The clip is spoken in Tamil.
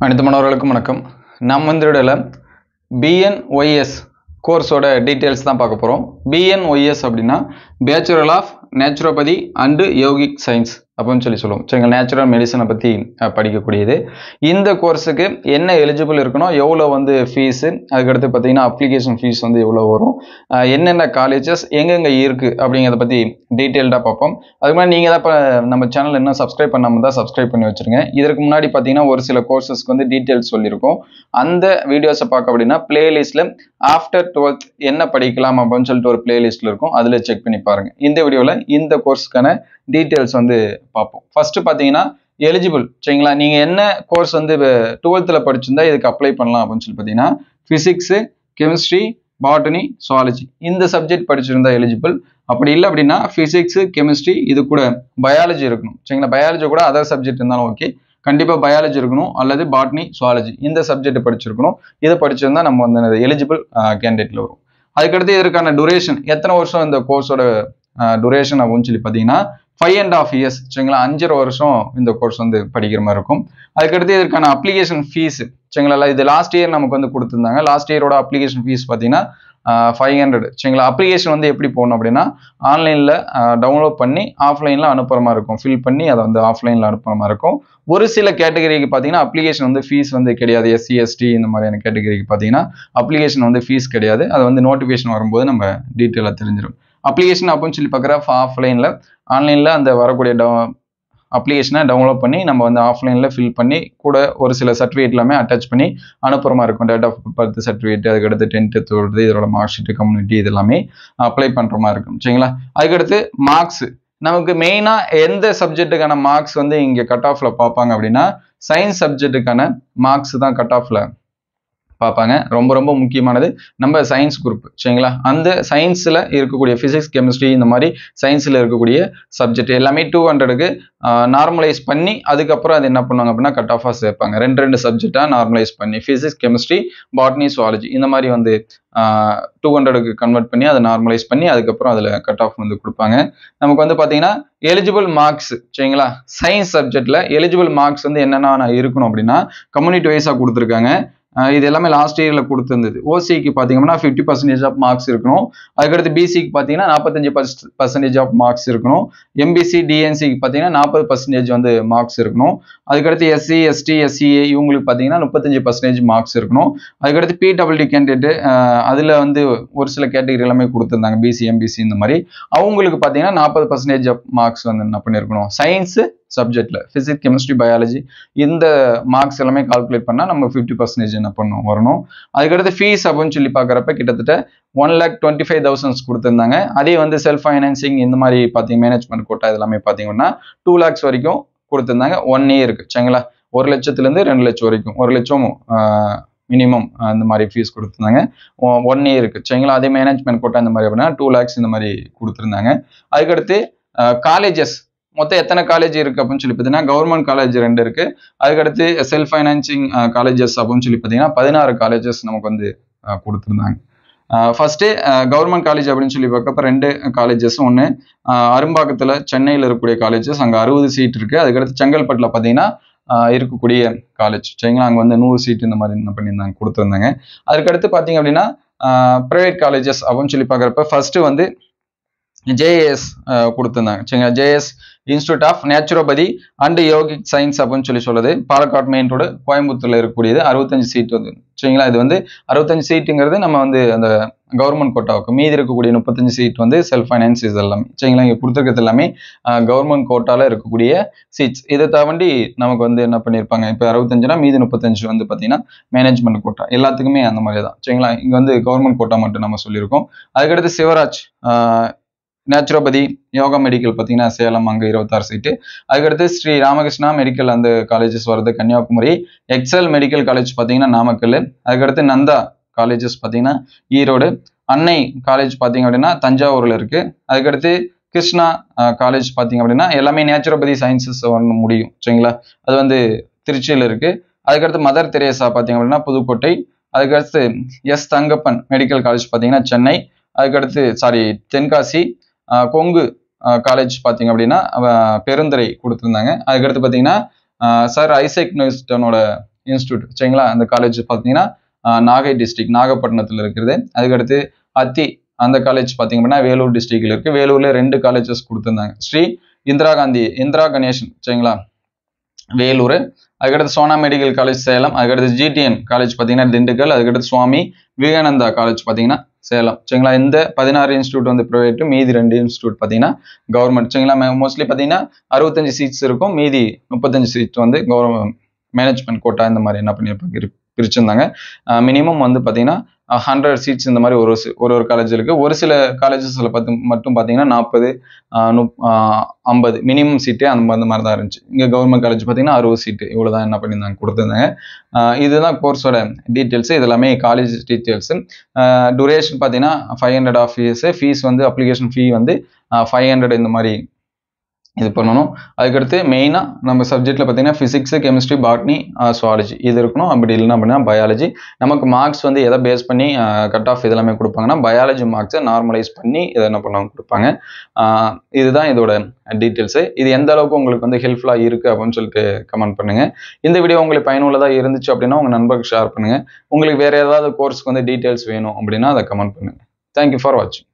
அனைத்து மாணவர்களுக்கும் வணக்கம். நம்ம இந்த வீடியோல BNYS கோர்ஸோட டீடைல்ஸ் தான் பார்க்க போறோம். BNYS அப்படின்னா bachelor of naturopathy and yogic science அப்படின்னு சொல்லுவோம். சரிங்களா, நேச்சுரல் மெடிசனை பற்றி படிக்கக்கூடியது. இந்த கோர்ஸுக்கு என்ன எலிஜிபிள் இருக்கணும், எவ்வளோ ஃபீஸு, அதுக்கடுத்து பார்த்தீங்கன்னா அப்ளிகேஷன் ஃபீஸ் எவ்வளோ வரும், என்னென்ன காலேஜஸ் எங்கெங்கே இருக்குது அப்படிங்கிறத பற்றி டீட்டெயில்டாக பார்ப்போம். அதுக்கு முன்னாடி நீங்கள் தான் இப்போ நம்ம சேனல் இன்னும் சப்ஸ்கிரைப் பண்ணாமல் தான் சப்ஸ்கிரைப் பண்ணி வச்சுருங்க. இதற்கு முன்னாடி பார்த்தீங்கன்னா ஒரு சில கோர்சஸ்க்கு டீட்டெயில்ஸ் சொல்லியிருக்கோம். அந்த வீடியோஸை பார்க்க அப்படின்னா பிளேலிஸ்ட்டில் ஆஃப்டர் 12th என்ன படிக்கலாம் அப்படின்னு சொல்லிட்டு ஒரு பிளேலிஸ்ட்டில் இருக்கும், அதில் செக் பண்ணி பாருங்கள். இந்த வீடியோவில் இந்த கோர்ஸுக்கான டீட்டெயில்ஸ் பார்ப்போம். ஃபர்ஸ்ட் பார்த்தீங்கன்னா எலிஜிபிள். சரிங்களா, நீங்கள் என்ன கோர்ஸ் 12th படிச்சிருந்தா இதுக்கு அப்ளை பண்ணலாம் அப்படின்னு சொல்லி பார்த்தீங்கன்னா ஃபிசிக்ஸு, கெமிஸ்ட்ரி, பாட்டனி, சுவாலஜி இந்த சப்ஜெக்ட் படிச்சிருந்தா எலிஜிபிள். அப்படி இல்லை அப்படின்னா ஃபிசிக்ஸு, கெமிஸ்ட்ரி இது கூட பயாலஜி இருக்கணும். சரிங்களா, பயாலஜி கூட அதர் சப்ஜெக்ட் இருந்தாலும் ஓகே, கண்டிப்பாக பயாலஜி இருக்கணும், அல்லது பாட்னி, சுவாலஜி இந்த சப்ஜெக்ட் படிச்சிருக்கணும். இதை படிச்சிருந்தா நம்ம எலிஜிபிள் கேண்டிடேட்ல வரும். அதுக்கடுத்து இதற்கான டூரேஷன், எத்தனை வருஷம் இந்த கோர்ஸோட டூரேஷன் அப்படின்னு சொல்லி பார்த்தீங்கன்னா 5.5 years. சரிங்களா, 5.5 வருஷம் இந்த கோர்ஸ் படிக்கிற மாதிரி இருக்கும். அதுக்கடுத்து இதற்கான அப்ளிகேஷன் ஃபீஸ், சரிங்களா, இது லாஸ்ட் இயர் நமக்கு கொடுத்துருந்தாங்க. லாஸ்ட் இயரோட அப்ளிகேஷன் ஃபீஸ் பார்த்தீங்கன்னா 500. சரிங்களா, அப்ளிகேஷன் எப்படி போகணும் அப்படின்னா ஆன்லைனில் டவுன்லோட் பண்ணி ஆஃப்லைனில் அனுப்புகிற மாதிரி இருக்கும். ஃபில் பண்ணி அதை ஆஃப்லைனில் அனுப்புகிற மாதிரி இருக்கும். ஒரு சில கேட்டகரிக்கு பார்த்தீங்கன்னா அப்ளிகேஷன் ஃபீஸ் கிடையாது. SC ST இந்த மாதிரியான கேட்டகரிக்கு பார்த்தீங்கன்னா அப்ளிகேஷன் ஃபீஸ் கிடையாது. அது நோட்டிஃபிகேஷன் வரும்போது நம்ம டீட்டெயிலாக தெரிஞ்சிடும். அப்ளிகேஷன் அப்படின்னு சொல்லி பார்க்குறப்ப ஆஃப்லைனில், ஆன்லைனில் அந்த வரக்கூடிய அப்ளிகேஷனை டவுன்லோட் பண்ணி நம்ம ஆஃப்லைனில் ஃபில் பண்ணி கூட ஒரு சில சர்டிஃபிகேட் எல்லாமே அட்டாச் பண்ணி அனுப்புகிற மாதிரி இருக்கும். டேட் ஆஃப் பர்த் சர்டிஃபிகேட், அதுக்கடுத்து 10th இதோட மார்க் ஷீட், கம்யூனிட்டி இது எல்லாமே அப்ளை பண்ணுற மாதிரி இருக்கும். சரிங்களா, அதுக்கடுத்து மார்க்ஸ் நமக்கு மெயினாக எந்த சப்ஜெக்ட்டுக்கான மார்க்ஸ் இங்கே கட் ஆஃபில் பார்ப்பாங்க அப்படின்னா சயின்ஸ் சப்ஜெக்ட்டுக்கான மார்க்ஸ் தான் கட் ஆஃபில் பார்ப்பாங்க. ரொம்ப ரொம்ப முக்கியமானது நம்ம சயின்ஸ் குரூப். சரிங்களா, அந்த சயின்ஸில் இருக்கக்கூடிய ஃபிசிக்ஸ், கெமிஸ்ட்ரி இந்த மாதிரி சயின்ஸில் இருக்கக்கூடிய சப்ஜெக்ட் எல்லாமே 200க்கு நார்மலைஸ் பண்ணி அதுக்கப்புறம் அது என்ன பண்ணுவாங்க அப்படின்னா கட் ஆஃபாக சேர்ப்பாங்க. ரெண்டு சப்ஜெக்டாக நார்மலைஸ் பண்ணி ஃபிசிக்ஸ், கெமிஸ்ட்ரி, பாட்னி, சுவாலஜி இந்த மாதிரி 200க்கு கன்வெர்ட் பண்ணி அதை நார்மலைஸ் பண்ணி அதுக்கப்புறம் அதில் கட் ஆஃப் கொடுப்பாங்க. நமக்கு பார்த்தீங்கன்னா எலிஜிபிள் மார்க்ஸ், சரிங்களா, சயின்ஸ் சப்ஜெக்டில் எலிஜிபிள் மார்க்ஸ் என்னென்ன இருக்கணும் அப்படின்னா கம்யூனிட்டி வைஸாக கொடுத்துருக்காங்க. இது எல்லாமே லாஸ்ட் இயரில் கொடுத்துருந்தது. ஓசிக்கு பார்த்தீங்கன்னா 50% ஆஃப் மார்க்ஸ் இருக்கணும். அதுக்கடுத்து பிசிக்கு பார்த்தீங்கன்னா 45% ஆஃப் மார்க்ஸ் இருக்கணும். எம்பிசி, டிஎன்சிக்கு பார்த்தீங்கன்னா 40% மார்க்ஸ் இருக்கணும். அதுக்கடுத்து SC ST SCA இவங்களுக்கு பார்த்தீங்கன்னா 35% மார்க்ஸ் இருக்கணும். அதுக்கடுத்து PWD கேண்டிடேட் அதில் ஒரு சில கேட்டகரி எல்லாமே கொடுத்துருந்தாங்க. பிசி, எம்பிசி இந்த மாதிரி அவங்களுக்கு பார்த்தீங்கன்னா 40% ஆஃப் மார்க்ஸ் என்ன பண்ணியிருக்கணும் சயின்ஸு சப்ஜெக்ட்ல ஃபிசிக்ஸ், கெமிஸ்ட்ரி, பயாலஜி இந்த மார்க்ஸ் எல்லாமே கால்குலேட் பண்ணால் நம்ம 50% என்ன பண்ணணும் வரணும். அதுக்கடுத்து ஃபீஸ் அப்படின்னு சொல்லி பார்க்குறப்ப கிட்டத்தட்ட 1,25,000 கொடுத்துருந்தாங்க. அதே செல்ஃப் ஃபைனான்சிங் இந்த மாதிரி பார்த்தீங்க மேனேஜ்மெண்ட் கோட்டா இதெல்லாமே பார்த்தீங்கன்னா 2 lakhs வரைக்கும் கொடுத்துருந்தாங்க 1 yearக்கு. சரிங்களா, 1 லட்சத்துலேருந்து 2 லட்சம் வரைக்கும் 1 லட்சம் மினிமம் அந்த மாதிரி ஃபீஸ் கொடுத்துருந்தாங்க 1 yearக்கு. சரிங்களா, அதே மேனேஜ்மெண்ட் கோட்டா இந்த மாதிரி அப்படின்னா 2 lakhs இந்த மாதிரி கொடுத்துருந்தாங்க. அதுக்கடுத்து காலேஜஸ் மொத்தம் எத்தனை காலேஜ் இருக்கு அப்படின்னு சொல்லி பார்த்தீங்கன்னா கவர்மெண்ட் காலேஜ் 2 இருக்கு. அதுக்கடுத்து செல்ஃப் ஃபைனான்சிங் காலேஜஸ் அப்படின்னு சொல்லி பார்த்தீங்கன்னா 16 காலேஜஸ் நமக்கு கொடுத்துருந்தாங்க. ஃபர்ஸ்ட் கவர்மெண்ட் காலேஜ் அப்படின்னு சொல்லி பார்க்கப்ப 2 காலேஜஸ். ஒன்று அரும்பாக்கத்தில் சென்னையில் இருக்கக்கூடிய காலேஜஸ், அங்கே 60 சீட் இருக்கு. அதுக்கடுத்து செங்கல்பட்டில் பார்த்தீங்கன்னா இருக்கக்கூடிய காலேஜ். சரிங்களா, அங்கே 100 சீட் இந்த மாதிரி என்ன பண்ணியிருந்தாங்க கொடுத்துருந்தாங்க. அதுக்கடுத்து பார்த்தீங்க அப்படின்னா ப்ரைவேட் காலேஜஸ் அப்படின்னு சொல்லி பார்க்குறப்ப ஃபர்ஸ்ட் JAS கொடுத்துருந்தாங்க. சரிங்களா, JAS institute of naturopathy and yogic science அப்படின்னு சொல்லுது. பாலக்காடு மெயின் ரோடு கோயம்புத்தூர்ல இருக்கக்கூடியது. 65 சீட் சரிங்களா, இது 65 சீட்டுங்கிறது நம்ம அந்த கவர்மெண்ட் கோட்டாவுக்கு. மீதி இருக்கக்கூடிய 35 சீட் செல்ஃப் ஃபைனான்ஸ் இது எல்லாமே. சரிங்களா, இங்கே கொடுத்துருக்கிறது எல்லாமே கவர்மெண்ட் கோட்டால இருக்கக்கூடிய சீட்ஸ். இதை தாண்டி நமக்கு என்ன பண்ணியிருப்பாங்க, இப்போ 65னா மீதி 35 பார்த்தீங்கன்னா மேனேஜ்மெண்ட் கோட்டா. எல்லாத்துக்குமே அந்த மாதிரி தான். சரிங்களா, இங்கே கவர்மெண்ட் கோட்டா மட்டும் நம்ம சொல்லியிருக்கோம். அதுக்கடுத்து சிவராஜ் நேச்சுரோபதி யோகா மெடிக்கல் பார்த்தீங்கன்னா சேலம், அங்கே 26 சீட்டு. அதுக்கடுத்து ஸ்ரீ ராமகிருஷ்ணா மெடிக்கல் அந்த காலேஜஸ் வருது கன்னியாகுமரி. எக்ஸல் மெடிக்கல் காலேஜ் பார்த்தீங்கன்னா நாமக்கல். அதுக்கடுத்து நந்தா காலேஜஸ் பார்த்தீங்கன்னா ஈரோடு. அன்னை காலேஜ் பார்த்தீங்க அப்படின்னா தஞ்சாவூர்ல இருக்கு. அதுக்கடுத்து கிருஷ்ணா காலேஜ் பார்த்தீங்க அப்படின்னா எல்லாமே நேச்சுரோபதி சயின்சஸ் முடியும். சரிங்களா, அது திருச்சியில் இருக்கு. அதுக்கடுத்து மதர் தெரேசா பார்த்தீங்க அப்படின்னா புதுக்கோட்டை. அதுக்கடுத்து எஸ் தங்கப்பன் மெடிக்கல் காலேஜ் பார்த்தீங்கன்னா சென்னை. அதுக்கடுத்து தென்காசி. கொங்கு காலேஜ் பார்த்தீங்க அப்படின்னா பெருந்துறை கொடுத்துருந்தாங்க. அதுக்கடுத்து பார்த்தீங்கன்னா சார் ஐசக் நியூஸ்டனோட இன்ஸ்டியூட் சரிங்களா. அந்த காலேஜ் பார்த்தீங்கன்னா நாகை டிஸ்ட்ரிக்ட் நாகப்பட்டினத்தில் இருக்கிறது. அதுக்கடுத்து அத்தி அந்த காலேஜ் பார்த்தீங்க அப்படின்னா வேலூர் டிஸ்ட்ரிக்ட்ல இருக்கு. வேலூர்ல 2 காலேஜஸ் கொடுத்துருந்தாங்க. ஸ்ரீ இந்திரா கணேசன் சரிங்களா வேலூர். அதுக்கடுத்து சோனா மெடிக்கல் காலேஜ் சேலம். அதுக்கடுத்து ஜிடிஎன் காலேஜ் பார்த்தீங்கன்னா திண்டுக்கல். அதுக்கடுத்து சுவாமி விவேகானந்தா காலேஜ் பார்த்தீங்கன்னா சேலம் சரிங்களா. இந்த 16 இன்ஸ்டியூட் வந்து ப்ரைவேட், மீதி 2 இன்ஸ்டியூட் பார்த்தீங்கன்னா கவர்மெண்ட் சரிங்களா. மோஸ்ட்லி பார்த்தீங்கன்னா 65 சீட்ஸ் இருக்கும், மீதி 35 சீட் வந்து கவர்மெண்ட் மேனேஜ்மெண்ட் கோட்டா இந்த மாதிரி என்ன பண்ணியிருப்பாங்க பிரிச்சிருந்தாங்க. மினிமம் வந்து பார்த்தீங்கன்னா 100 சீட்ஸ் இந்த மாதிரி ஒரு காலேஜ் இருக்கு. ஒரு சில காலேஜஸ்ல மட்டும் பார்த்தீங்கன்னா 40 50 மினிமம் சீட்டே அந்த மாதிரி தான் இருந்துச்சு. இங்கே கவர்மெண்ட் காலேஜ் பார்த்தீங்கன்னா 60 சீட்டு இவ்வளோதான் என்ன பண்ணியிருந்தாங்க கொடுத்துருந்தாங்க. இதுதான் கோர்ஸோட டீட்டெயில்ஸ். இது எல்லாமே காலேஜ் டீட்டெயில்ஸ். டூரேஷன் பார்த்தீங்கன்னா 500 ஆஃப் இயர்ஸ். ஃபீஸ் வந்து அப்ளிகேஷன் ஃபீ வந்து 500 இந்த மாதிரி இது பண்ணணும். அதுக்கடுத்து மெயினாக நம்ம சப்ஜெக்டில் பார்த்தீங்கன்னா ஃபிசிக்ஸு, கெமிஸ்ட்ரி, பாட்னி, சுவாலஜி இது இருக்கணும். அப்படி இல்லைன்னா அப்படின்னா பயாலஜி. நமக்கு மார்க்ஸ் வந்து எதை பேஸ் பண்ணி கட் ஆஃப் இதெல்லாமே கொடுப்பாங்கன்னா பயாலஜி மார்க்ஸை நார்மலைஸ் பண்ணி இதை என்ன பண்ணுவாங்க கொடுப்பாங்க. இதுதான் இதோட டீட்டெயில்ஸு. இது எந்த அளவுக்கு உங்களுக்கு வந்து ஹெல்ப்ஃபுல்லாக இருக்குது அப்படின்னு சொல்லிட்டு கமெண்ட் பண்ணுங்கள். இந்த வீடியோ உங்களுக்கு பயனுள்ளதாக இருந்துச்சு அப்படின்னா உங்கள் நண்பருக்கு ஷேர் பண்ணுங்கள். உங்களுக்கு வேறு ஏதாவது கோர்ஸ்க்கு வந்து டீட்டெயில்ஸ் வேணும் அப்படின்னா அதை கமெண்ட் பண்ணுங்கள். தேங்க்யூ ஃபார் வாட்சிங்.